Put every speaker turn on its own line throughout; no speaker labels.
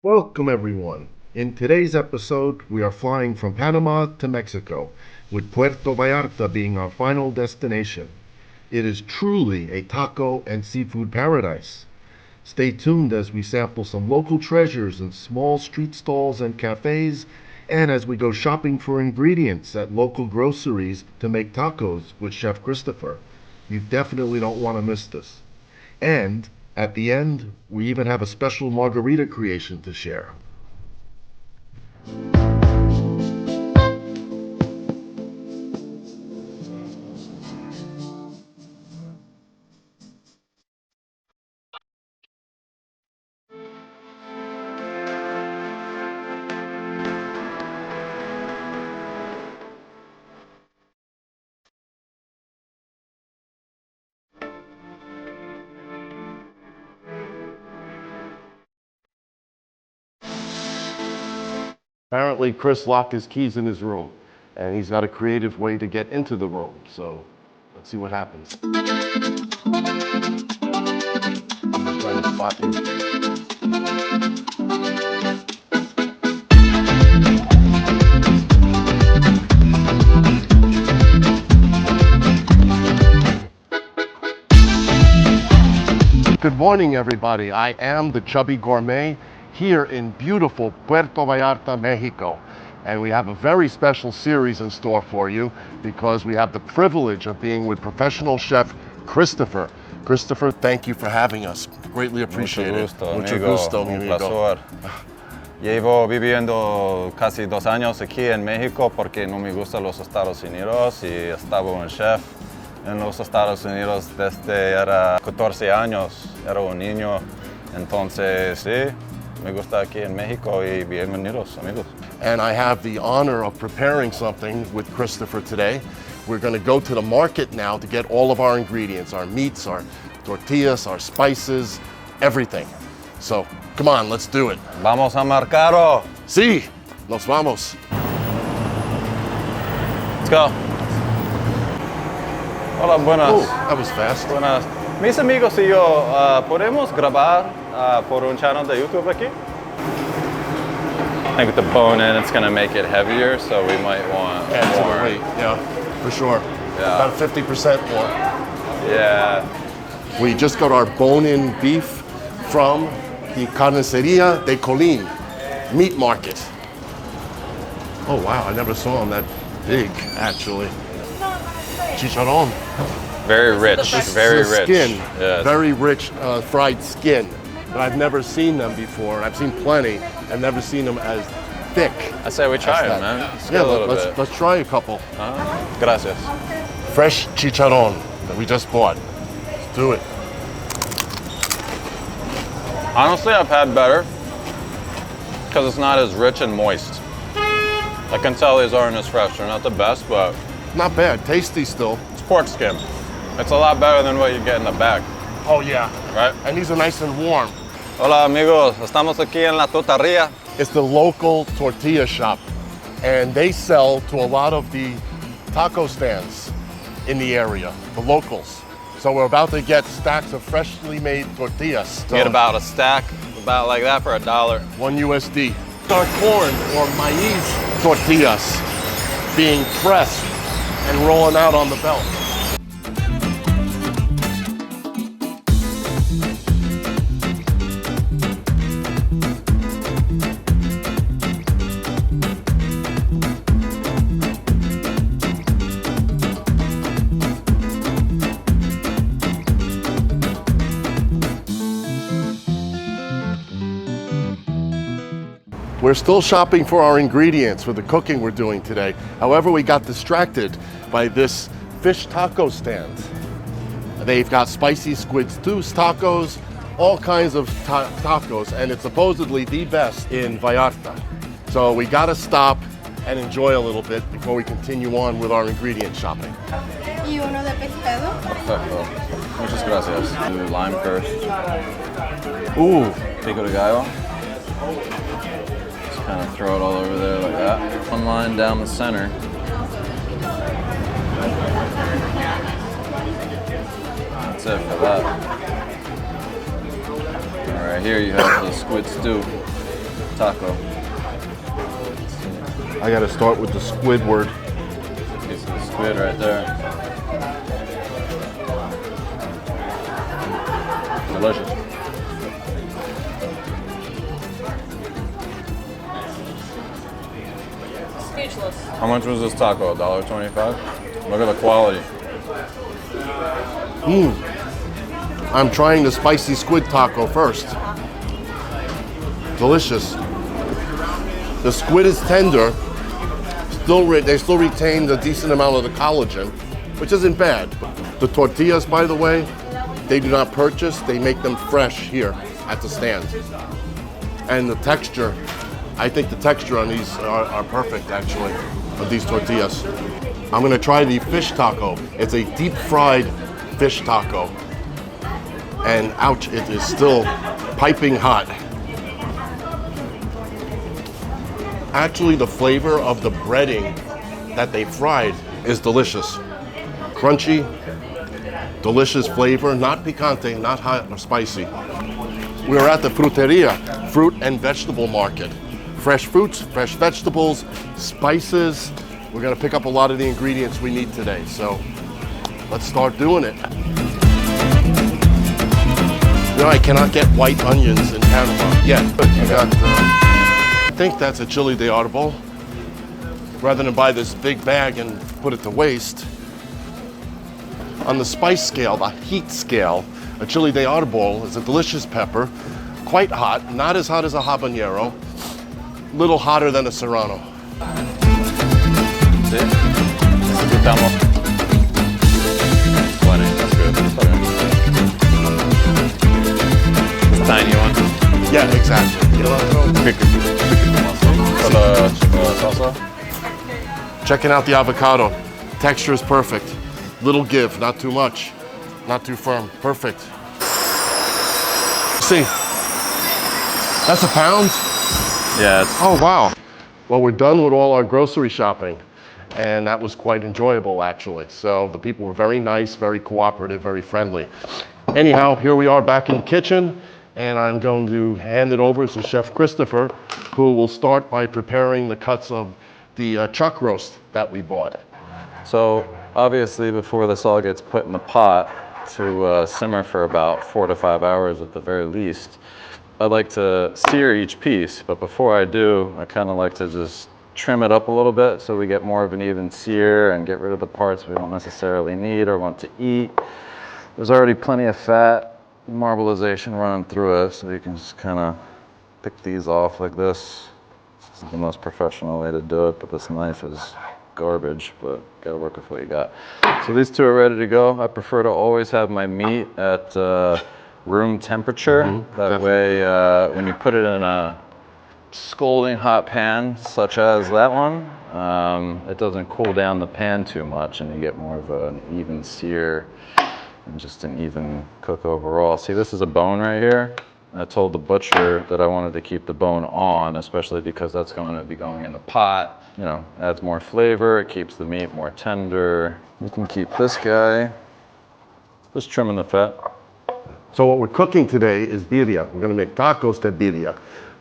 Welcome, everyone. In today's episode, we are flying from Panama to Mexico, with Puerto Vallarta being our final destination. It is truly a taco and seafood paradise. Stay tuned as we sample some local treasures in small street stalls and cafes, and as we go shopping for ingredients at local groceries to make tacos with Chef Christopher. You definitely don't want to miss this. And at the end, we even have a special margarita creation to share. Apparently, Chris locked his keys in his room, and he's got a creative way to get into the room. So let's see what happens. I'm trying to spot you. Good morning, everybody. I am the Chubby Gourmet here in beautiful Puerto Vallarta, Mexico. And we have a very special series in store for you because we have the privilege of being with professional chef Christopher. Christopher, thank you for having us. Greatly appreciate it.
Mucho gusto,
mi
un
amigo.
placer. Llevo viviendo casi 2 años aquí en México porque no me gustan los Estados Unidos y estaba un chef en los Estados Unidos desde era 14 años, era un niño. Entonces, sí, me gusta aquí en México y bienvenidos, amigos.
And I have the honor of preparing something with Christopher today. We're going to go to the market now to get all of our ingredients, our meats, our tortillas, our spices, everything. So, come on, let's do it.
Vamos a Mercado.
Sí, nos vamos.
Let's go. Hola, buenas.
Oh, that was fast.
Buenas. Mis amigos y yo, ¿podemos grabar por un channel de YouTube aquí? I think with the bone in, it's going to make it heavier, so we might want
Add to
more.
the weight, yeah, for sure.
Yeah.
About 50% more.
Yeah.
We just got our bone-in beef from the Carniceria de Colín meat market. Oh wow, I never saw them that big, actually. Chicharron.
Very rich, very
The
rich.
Skin,
Yes.
very rich fried skin. But I've never seen them before. I've seen plenty. I've never seen them as thick.
I say we try
as
it,
that.
man. Let's
Yeah,
get a little
let's
bit.
let's try a couple.
Gracias.
Fresh chicharron that we just bought. Let's do it.
Honestly, I've had better because it's not as rich and moist. I can tell these aren't as fresh. They're not the best, but
Not bad, tasty still.
it's pork skin. It's a lot better than what you get in the bag,
Oh yeah,
right?
and these are nice and warm.
Hola, amigos. Estamos aquí en la torteria.
It's the local tortilla shop, and they sell to a lot of the taco stands in the area, the locals. So we're about to get stacks of freshly made tortillas.
You get about a stack, about like that for $1.
$1 USD. Our corn or maize tortillas being pressed and rolling out on the belt. We're still shopping for our ingredients for the cooking we're doing today. However, we got distracted by this fish taco stand. They've got spicy squid stews tacos, all kinds of tacos, and it's supposedly the best in Vallarta. So we gotta stop and enjoy a little bit before we continue on with our ingredient shopping.
Y uno de pescado.
Perfecto. Muchas gracias. Do lime first.
Ooh,
Pico de gallo. Just kind of throw it all over there like that. One line down the center. That's it for that. All right, here you have the squid stew. taco.
I gotta start with the Squidward.
Piece of squid right there. Delicious.
Speechless.
How much was this taco? $1.25? Look at the quality.
I'm trying the spicy squid taco first. Delicious. The squid is tender. They still retain the decent amount of the collagen, which isn't bad. The tortillas, by the way, they do not purchase. They make them fresh here at the stand. And the texture, I think the texture on these are perfect, actually, of these tortillas. I'm gonna try the fish taco. It's a deep fried fish taco. And ouch, it is still piping hot. Actually, the flavor of the breading that they fried is delicious. Crunchy, delicious flavor, not picante, not hot or spicy. We are at the fruteria, fruit and vegetable market. Fresh fruits, fresh vegetables, spices. We're gonna pick up a lot of the ingredients we need today. So let's start doing it. You know, I cannot get white onions in Panama yet, but you got, I think that's a chili de árbol. Rather than buy this big bag and put it to waste. On the spice scale, the heat scale, a chili de árbol is a delicious pepper, quite hot, not as hot as a habanero, little hotter than a serrano.
See? Necesitamos 20, that's good. That's okay. This tiny one.
Yeah, exactly.
For the salsa?
Checking out the avocado. Texture is perfect. Little give, not too much, not too firm. Perfect. See, that's a pound?
Yeah, it's
Oh, wow. Well, we're done with all our grocery shopping, and that was quite enjoyable, actually. So the people were very nice, very cooperative, very friendly. Anyhow, here we are back in the kitchen, and I'm going to hand it over to Chef Christopher, who will start by preparing the cuts of the chuck roast that we bought.
So obviously before this all gets put in the pot to simmer for about 4 to 5 hours at the very least, I'd like to sear each piece, but before I do, I kind of like to just trim it up a little bit so we get more of an even sear and get rid of the parts we don't necessarily need or want to eat. There's already plenty of fat, marbleization running through it, so you can just kind of pick these off like this. This is the most professional way to do it, but this knife is garbage, but gotta work with what you got. So these two are ready to go. I prefer to always have my meat at room temperature. That way, when you put it in a scalding hot pan, such as that one, it doesn't cool down the pan too much and you get more of an even sear and just an even cook overall. See, this is a bone right here. I told the butcher that I wanted to keep the bone on, especially because that's going to be going in the pot. You know, adds more flavor, it keeps the meat more tender. You can keep this guy, just trimming the fat.
So what we're cooking today is birria. We're gonna make tacos de birria.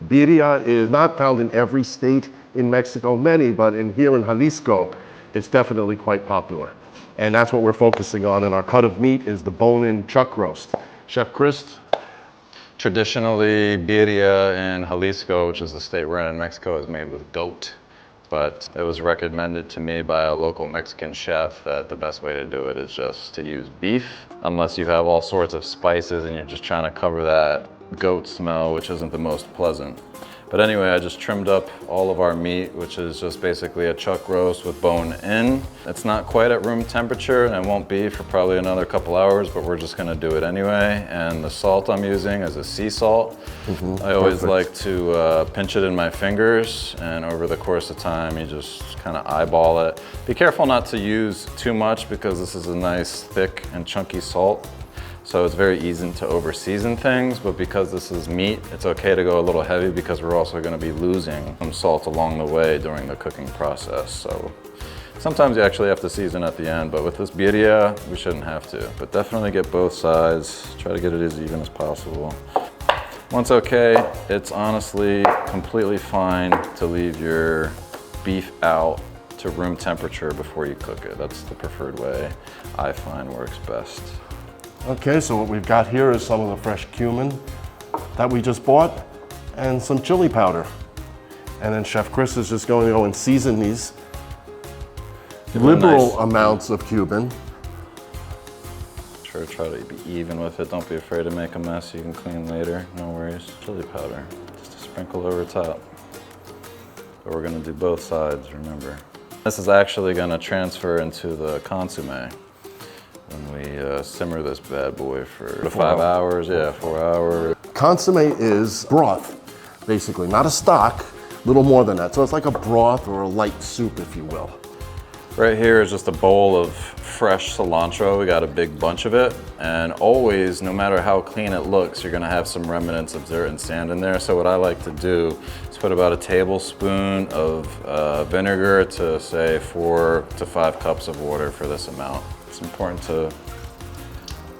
Birria is not found in every state in Mexico, many, but here in Jalisco, it's definitely quite popular. And that's what we're focusing on, and our cut of meat is the bone-in chuck roast. Chef Chris?
Traditionally, birria in Jalisco, which is the state we're in Mexico, is made with goat. But it was recommended to me by a local Mexican chef that the best way to do it is just to use beef, unless you have all sorts of spices and you're just trying to cover that goat smell, which isn't the most pleasant. But anyway, I just trimmed up all of our meat, which is just basically a chuck roast with bone in. It's not quite at room temperature and it won't be for probably another couple hours, but we're just gonna do it anyway. And the salt I'm using is a sea salt. I always like to pinch it in my fingers, and over the course of time, you just kind of eyeball it. Be careful not to use too much because this is a nice thick and chunky salt. So it's very easy to over season things, but because this is meat, it's okay to go a little heavy because we're also gonna be losing some salt along the way during the cooking process. So sometimes you actually have to season at the end, but with this birria, we shouldn't have to. But definitely get both sides, try to get it as even as possible. Once okay, it's honestly completely fine to leave your beef out to room temperature before you cook it. That's the preferred way I find works best.
Okay, so what we've got here is some of the fresh cumin that we just bought and some chili powder. And then Chef Chris is just going to go and season these liberal amounts of cumin.
Sure, try to be even with it. Don't be afraid to make a mess. You can clean later, no worries. Chili powder, just a sprinkle over top. But we're gonna do both sides, remember. This is actually gonna transfer into the consommé when we simmer this bad boy for 5 hours. Yeah, 4 hours.
Consommé is broth, basically, not a stock, a little more than that. So it's like a broth or a light soup, if you will.
Right here is just a bowl of fresh cilantro. We got a big bunch of it. And always, no matter how clean it looks, you're gonna have some remnants of dirt and sand in there. So what I like to do is put about a tablespoon of vinegar to say 4 to 5 cups of water for this amount. It's important to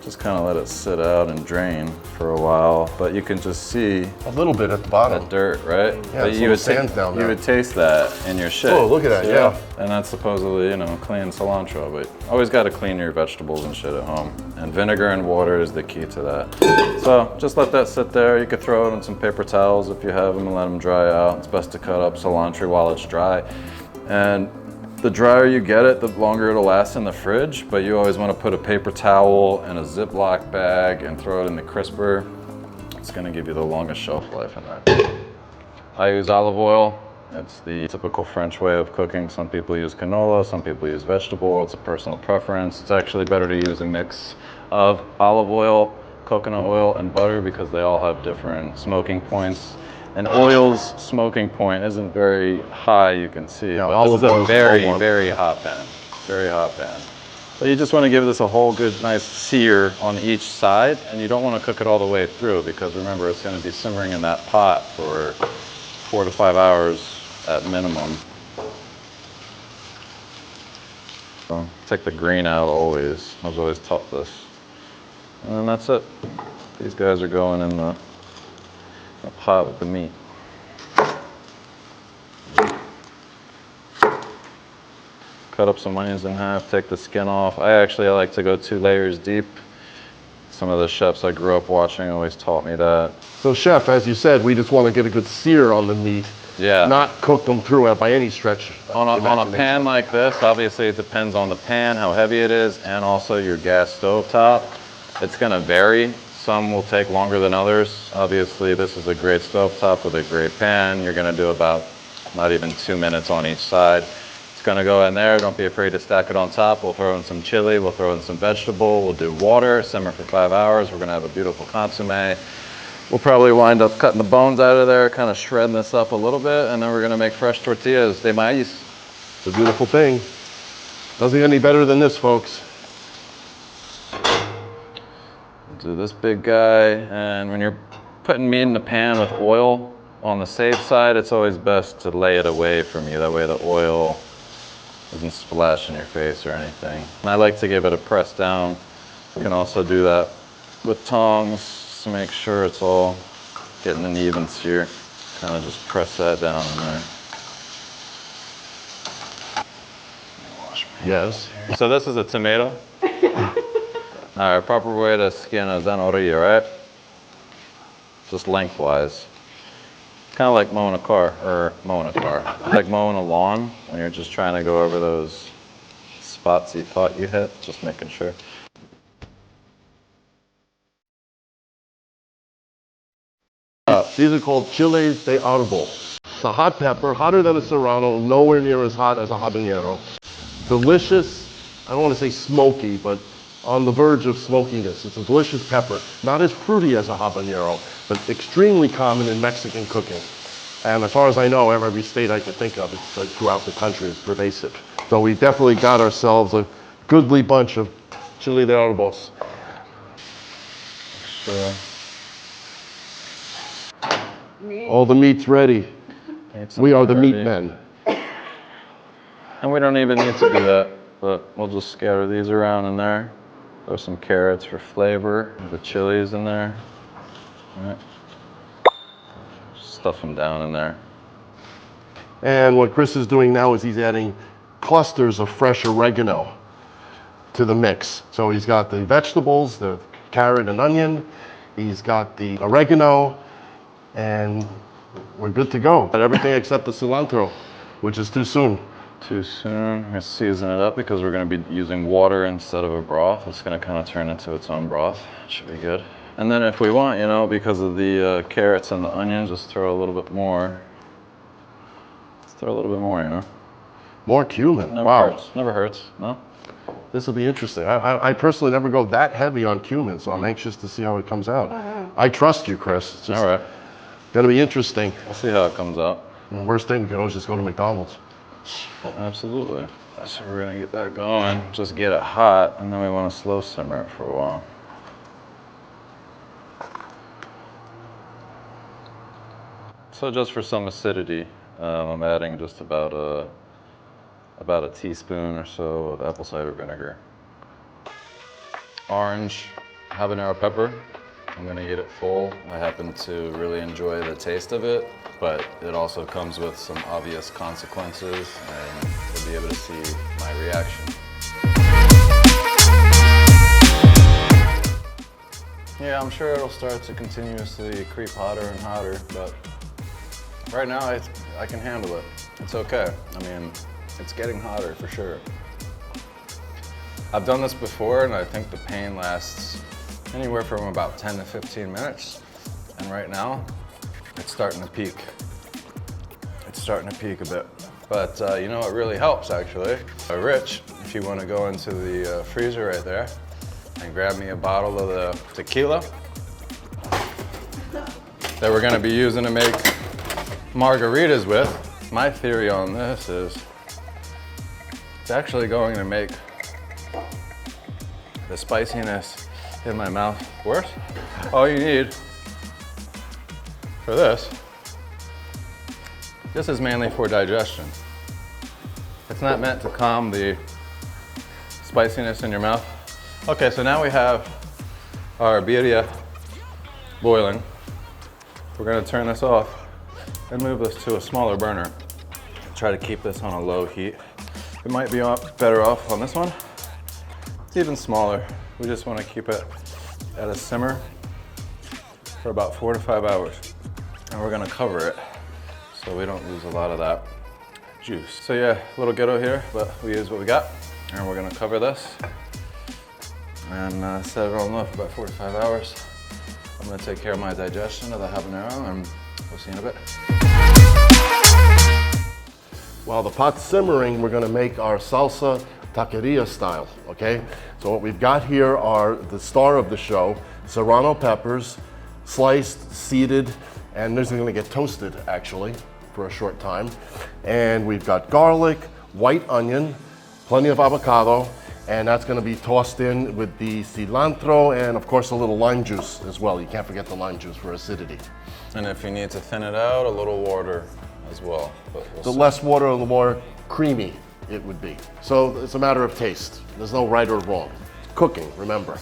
just kind of let it sit out and drain for a while, but you can just see
a little bit at the bottom.
That dirt, right?
Yeah,
but you would
sand down there.
You would taste that in your shit.
Oh, look at that, yeah.
And that's supposedly, you know, clean cilantro, but always got to clean your vegetables and shit at home. And vinegar and water is the key to that. So just let that sit there. You could throw it on some paper towels if you have them and let them dry out. It's best to cut up cilantro while it's dry. And the drier you get it, the longer it'll last in the fridge, but you always want to put a paper towel in a Ziploc bag and throw it in the crisper. It's gonna give you the longest shelf life in there. I use olive oil. It's the typical French way of cooking. Some people use canola, some people use vegetable oil. It's a personal preference. It's actually better to use a mix of olive oil, coconut oil, and butter because they all have different smoking points. And oil's smoking point isn't very high, you can see.
Yeah,
but this is a very,
warm.
very hot pan. Very hot pan. So you just want to give this a whole good, nice sear on each side, and you don't want to cook it all the way through because remember, it's going to be simmering in that pot for 4 to 5 hours at minimum. So take the green out always. I was always taught this. And then that's it. These guys are going in the pot with the meat. Cut up some onions in half, take the skin off. I like to go 2 layers deep. Some of the chefs I grew up watching always taught me that.
So Chef, as you said, we just want to get a good sear on the meat.
Yeah.
Not cook them through it by any stretch.
On a pan like this, obviously it depends on the pan, how heavy it is, and also your gas stove top. It's gonna vary. Some will take longer than others. Obviously, this is a great stovetop with a great pan. You're gonna do about not even 2 minutes on each side. It's gonna go in there. Don't be afraid to stack it on top. We'll throw in some chili. We'll throw in some vegetable. We'll do water, simmer for 5 hours. We're gonna have a beautiful consommé. We'll probably wind up cutting the bones out of there, kind of shredding this up a little bit, and then we're gonna make fresh tortillas de maíz.
It's a beautiful thing. Doesn't get any better than this, folks.
Do this big guy, and when you're putting meat in the pan with oil, on the safe side, it's always best to lay it away from you. That way the oil doesn't splash in your face or anything. And I like to give it a press down. You can also do that with tongs to make sure it's all getting an even sear. Kind of just press that down in there.
Yes.
So this is a tomato. All right, proper way to skin a zanahoria, right? Just lengthwise. Kind of like mowing a car, like mowing a lawn when you're just trying to go over those spots you thought you hit, just making sure.
These are called chiles de árbol. It's a hot pepper, hotter than a serrano, nowhere near as hot as a habanero. Delicious, I don't want to say smoky, but on the verge of smokiness. It's a delicious pepper. Not as fruity as a habanero, but extremely common in Mexican cooking. And as far as I know, every state I can think of throughout the country is pervasive. So we definitely got ourselves a goodly bunch of chile de árbol.
Sure.
All the meat's ready. We are the meat men.
And we don't even need to do that, but we'll just scatter these around in there. Throw some carrots for flavor, the chilies in there. All right. stuff them down in there.
And what Chris is doing now is he's adding clusters of fresh oregano to the mix. So he's got the vegetables, the carrot and onion, he's got the oregano, and we're good to go. Got everything except the cilantro, which is too soon.
Too soon. We're gonna season it up because we're gonna be using water instead of a broth. It's gonna kind of turn into its own broth. Should be good. And then if we want, you know, because of the carrots and the onions, just throw a little bit more. Let's throw a little bit more, you know.
More cumin.
Never
Wow.
hurts. Never hurts. No.
This will be interesting. I personally never go that heavy on cumin, so I'm anxious to see how it comes out. I trust you, Chris. It's just
All right.
gonna be interesting.
We'll see how it comes out.
Worst thing, we can always just go to McDonald's.
Absolutely. So we're gonna get that going. Just get it hot, and then we want to slow simmer it for a while. So just for some acidity, I'm adding just about a teaspoon or so of apple cider vinegar. Orange habanero pepper. I'm gonna eat it full. I happen to really enjoy the taste of it, but it also comes with some obvious consequences, and you'll be able to see my reaction. Yeah, I'm sure it'll start to continuously creep hotter and hotter, but right now I can handle it. It's okay. I mean, it's getting hotter for sure. I've done this before, and I think the pain lasts anywhere from about 10 to 15 minutes. And right now, it's starting to peak. It's starting to peak a bit. But you know what really helps, actually? Rich, if you want to go into the freezer right there and grab me a bottle of the tequila that we're going to be using to make margaritas with. My theory on this is it's actually going to make the spiciness in my mouth worse. All you need for this is mainly for digestion. It's not meant to calm the spiciness in your mouth. Okay, so now we have our birria boiling. We're gonna turn this off and move this to a smaller burner. Try to keep this on a low heat. It might be better off on this one. It's even smaller. We just want to keep it at a simmer for about 4 to 5 hours. And we're going to cover it so we don't lose a lot of that juice. So yeah, a little ghetto here, but we use what we got. And we're going to cover this and set it on low for about 4 to 5 hours. I'm going to take care of my digestion of the habanero, and we'll see you in a bit.
While the pot's simmering, we're gonna make our salsa taqueria style, okay? So what we've got here are the star of the show, serrano peppers, sliced, seeded, and these are gonna get toasted, actually, for a short time. And we've got garlic, white onion, plenty of avocado, and that's gonna be tossed in with the cilantro and, of course, a little lime juice as well. You can't forget the lime juice for acidity.
And if you need to thin it out, a little water as well. But we'll
The
see.
less water, the more creamy it would be. So it's a matter of taste. There's no right or wrong. It's cooking, remember.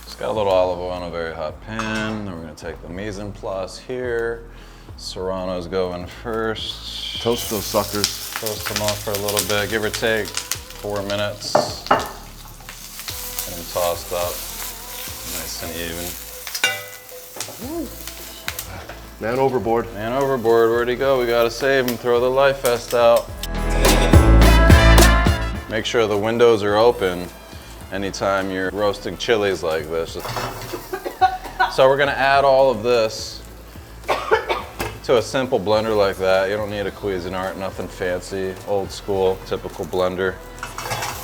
Just got a little olive oil on a very hot pan. Then we're gonna take the mise en place here. Serrano's going first.
Toast those suckers.
Toast them off for a little bit, give or take 4 minutes. And tossed up, nice and even.
Man overboard.
Man overboard, where'd he go? We gotta save him, throw the life vest out. Make sure the windows are open anytime you're roasting chilies like this. So we're gonna add all of this to a simple blender like that. You don't need a Cuisinart, nothing fancy, old school, typical blender.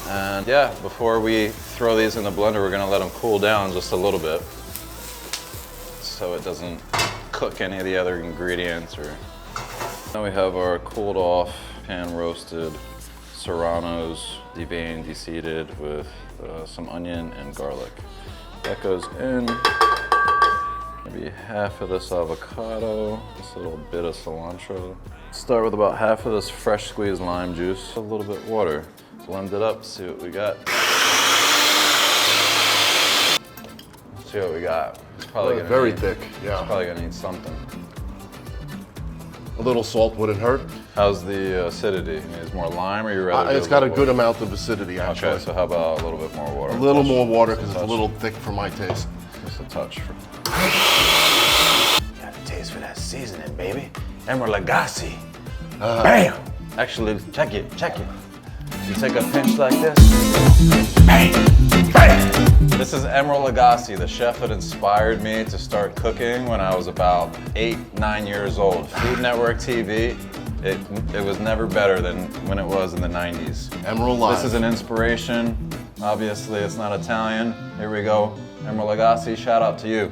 And yeah, before we throw these in the blender, we're gonna let them cool down just a little bit so it doesn't cook any of the other ingredients. Now we have our cooled off, pan roasted serranos, deveined, deseeded with some onion and garlic. That goes in. Maybe half of this avocado, just a little bit of cilantro. Start with about half of this fresh squeezed lime juice, a little bit of water. Blend it up, see what we got. See what we got. It's probably gonna
Very
need,
thick, yeah.
It's probably gonna need something.
A little salt wouldn't hurt.
How's the acidity? I mean, is more lime, or you rather?
It's got a good amount of acidity, actually.
Okay, so how about a little bit more water?
A little more water because it's a little thick for my taste.
Just a touch. Got a taste for that seasoning, baby. Emerald Lagasse. Bam! Actually, check it. You take a pinch like this. Bang! Bang! This is Emerald Lagasse. The chef that inspired me to start cooking when I was about 8, 9 years old. Food Network TV. It was never better than when it was in the 90s.
Emerald Live.
This is an inspiration. Obviously, it's not Italian. Here we go. Emerald Lagasse, shout out to you.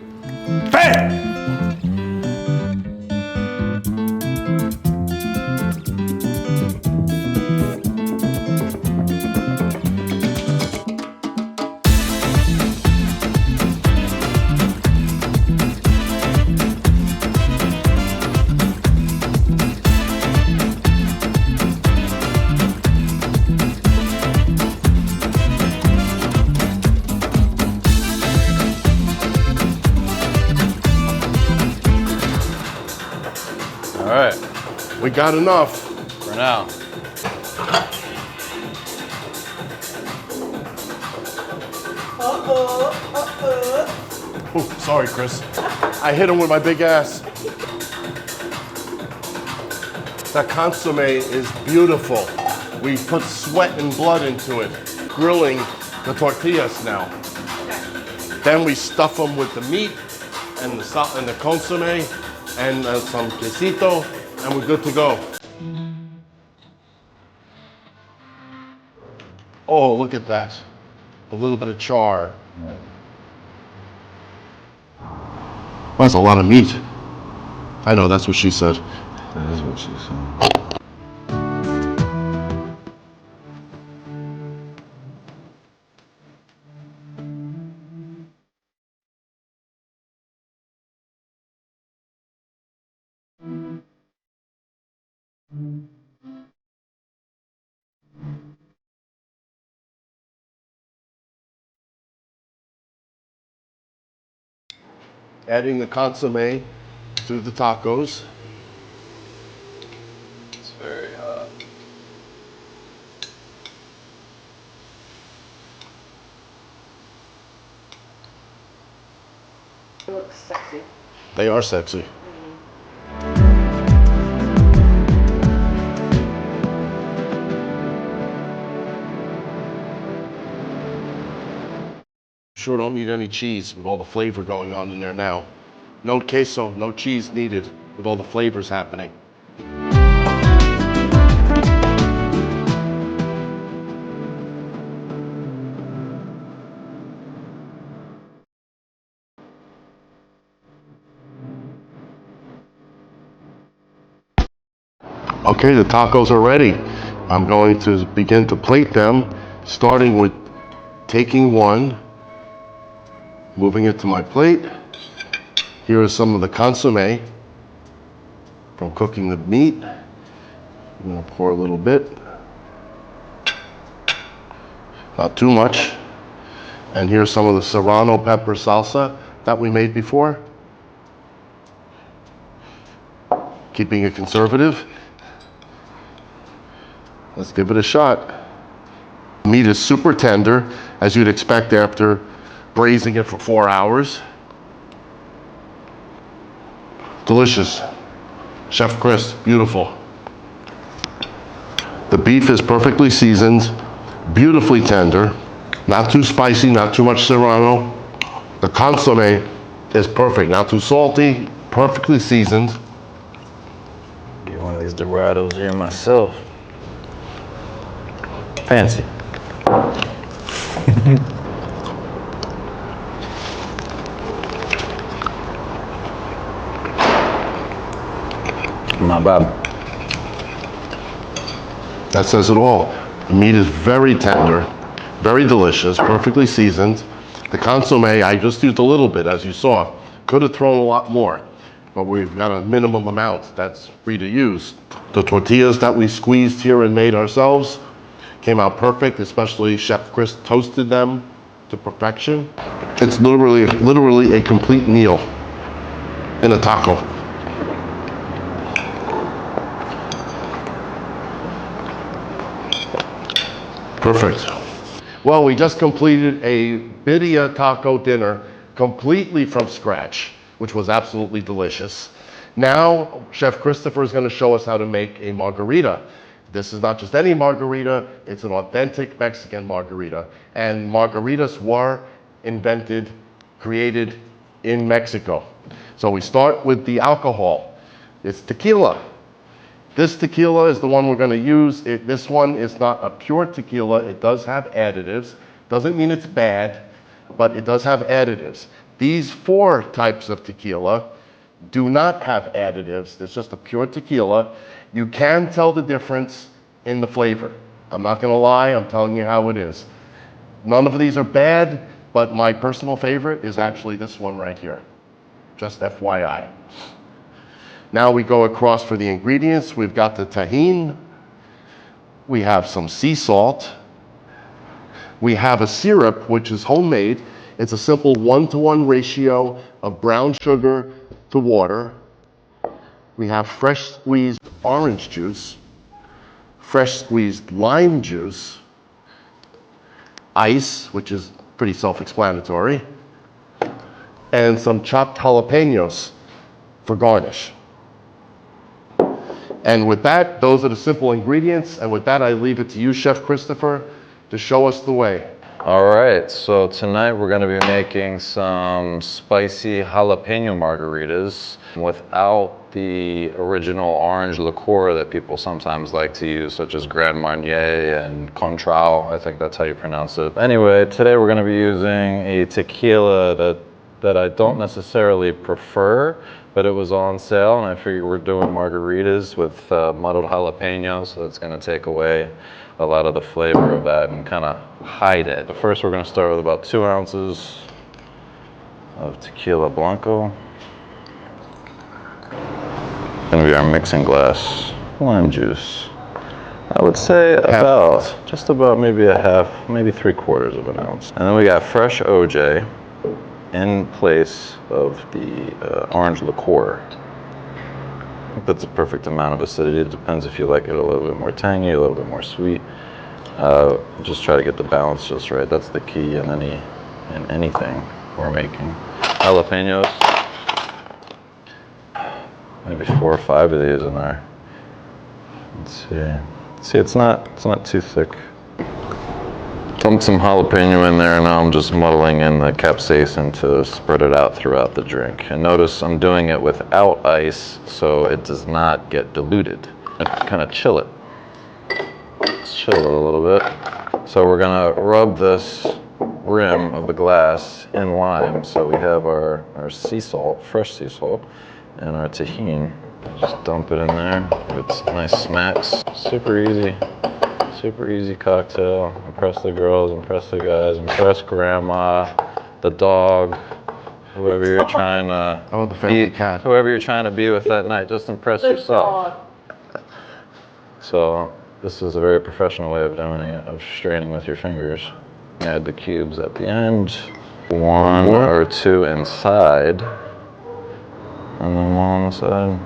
Bam! All right,
We got enough.
for now.
Ooh, sorry, Chris. I hit him with my big ass. That consomme is beautiful. We put sweat and blood into it, grilling the tortillas now. Then we stuff them with the meat and the consomme and some quesito, and we're good to go. Oh, look at that. A little bit of char. Well, that's a lot of meat. I know, that's what she said.
That is what she said.
Adding the consomme to the tacos.
It's very hot.
It looks sexy.
They are sexy. Sure don't need any cheese with all the flavor going on in there now. No queso, no cheese needed with all the flavors happening. Okay, the tacos are ready. I'm going to begin to plate them, starting with taking one, moving it to my plate. Here is some of the consomme from cooking the meat. I'm gonna pour a little bit, not too much. And here's some of the serrano pepper salsa that we made before. Keeping it conservative. Let's give it a shot. Meat is super tender, as you'd expect after braising it for 4 hours. Delicious. Chef Chris, beautiful. The beef is perfectly seasoned, beautifully tender, not too spicy, not too much serrano. The consomme is perfect, not too salty, perfectly seasoned.
Get one of these Dorados here myself. Fancy. My bad.
That says it all. The meat is very tender, very delicious, perfectly seasoned. The consomme, I just used a little bit, as you saw. Could have thrown a lot more, but we've got a minimum amount that's free to use. The tortillas that we squeezed here and made ourselves came out perfect, especially Chef Chris toasted them to perfection. It's literally a complete meal in a taco. Perfect. Well, we just completed a birria taco dinner completely from scratch, which was absolutely delicious. Now, Chef Christopher is going to show us how to make a margarita. This is not just any margarita, it's an authentic Mexican margarita. And margaritas were invented, created in Mexico. So we start with the alcohol. It's tequila. This tequila is the one we're going to use. This one is not a pure tequila. It does have additives. Doesn't mean it's bad, but it does have additives. These 4 types of tequila do not have additives. It's just a pure tequila. You can tell the difference in the flavor. I'm not going to lie. I'm telling you how it is. None of these are bad, but my personal favorite is actually this one right here. Just FYI. Now we go across for the ingredients. We've got the tahini. We have some sea salt. We have a syrup, which is homemade. It's a simple 1-to-1 ratio of brown sugar to water. We have fresh squeezed orange juice, fresh squeezed lime juice, ice, which is pretty self-explanatory, and some chopped jalapenos for garnish. And with that, those are the simple ingredients. And with that, I leave it to you, Chef Christopher, to show us the way.
All right, so tonight we're going to be making some spicy jalapeno margaritas without the original orange liqueur that people sometimes like to use, such as Grand Marnier and Contral. I think that's how you pronounce it. Anyway, today we're going to be using a tequila that I don't necessarily prefer, but it was on sale, and I figured we're doing margaritas with muddled jalapenos, so that's going to take away a lot of the flavor of that and kind of hide it. But first we're going to start with about 2 ounces of tequila blanco. Going to be our mixing glass. Lime juice. I would say just about maybe a half, maybe 3/4 of an ounce. And then we got fresh OJ in place of the orange liqueur. I think that's a perfect amount of acidity. It depends if you like it a little bit more tangy, a little bit more sweet. Just try to get the balance just right. That's the key in anything we're making. Jalapenos. Maybe 4 or 5 of these in there. Let's see. See, it's not too thick. Dumped some jalapeno in there, and now I'm just muddling in the capsaicin to spread it out throughout the drink. And notice I'm doing it without ice, so it does not get diluted. And kind of chill it. Let's chill it a little bit. So we're gonna rub this rim of the glass in lime. So we have our sea salt, fresh sea salt, and our tahini. Just dump it in there. Give it some nice smacks. Super easy. Super easy cocktail. Impress the girls, impress the guys, impress grandma, the dog, whoever you're trying to
the family cat.
Whoever you're trying to be with that night. Just impress yourself. So this is a very professional way of doing it, of straining with your fingers. Add the cubes at the end. 1 or 2 inside, and then 1 on the side.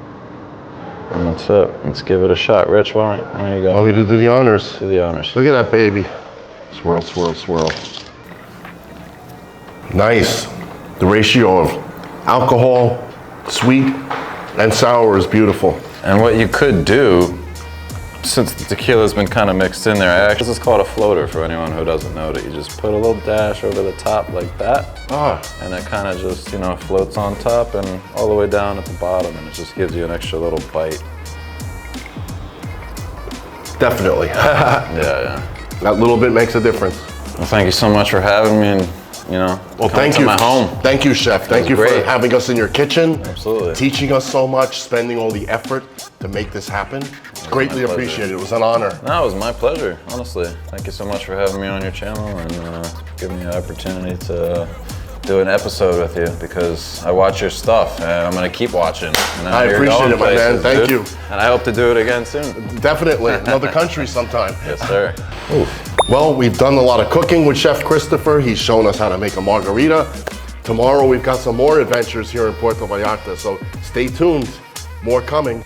And that's it. Let's give it a shot. Rich, why don't there you go.
Want me to do the honors?
Do the honors.
Look at that baby. Swirl, swirl, swirl. Nice. The ratio of alcohol, sweet, and sour is beautiful.
And what you could do, since the tequila's been kind of mixed in there, this is called a floater for anyone who doesn't know it. You just put a little dash over the top like that, and it kind of just, floats on top and all the way down at the bottom, and it just gives you an extra little bite.
Definitely.
Yeah.
That little bit makes a difference.
Well, thank you so much for having me, and
thank you.
My home.
Thank you, Chef. Thank you for having us in your kitchen.
Absolutely.
Teaching us so much, spending all the effort to make this happen. Greatly appreciated. It was an honor.
No, it was my pleasure, honestly. Thank you so much for having me on your channel and giving me the opportunity to do an episode with you, because I watch your stuff and I'm gonna keep watching.
I appreciate it, my man. Thank you.
And I hope to do it again soon.
Definitely. Another country sometime.
Yes, sir.
Well, we've done a lot of cooking with Chef Christopher. He's shown us how to make a margarita. Tomorrow we've got some more adventures here in Puerto Vallarta, so stay tuned. More coming.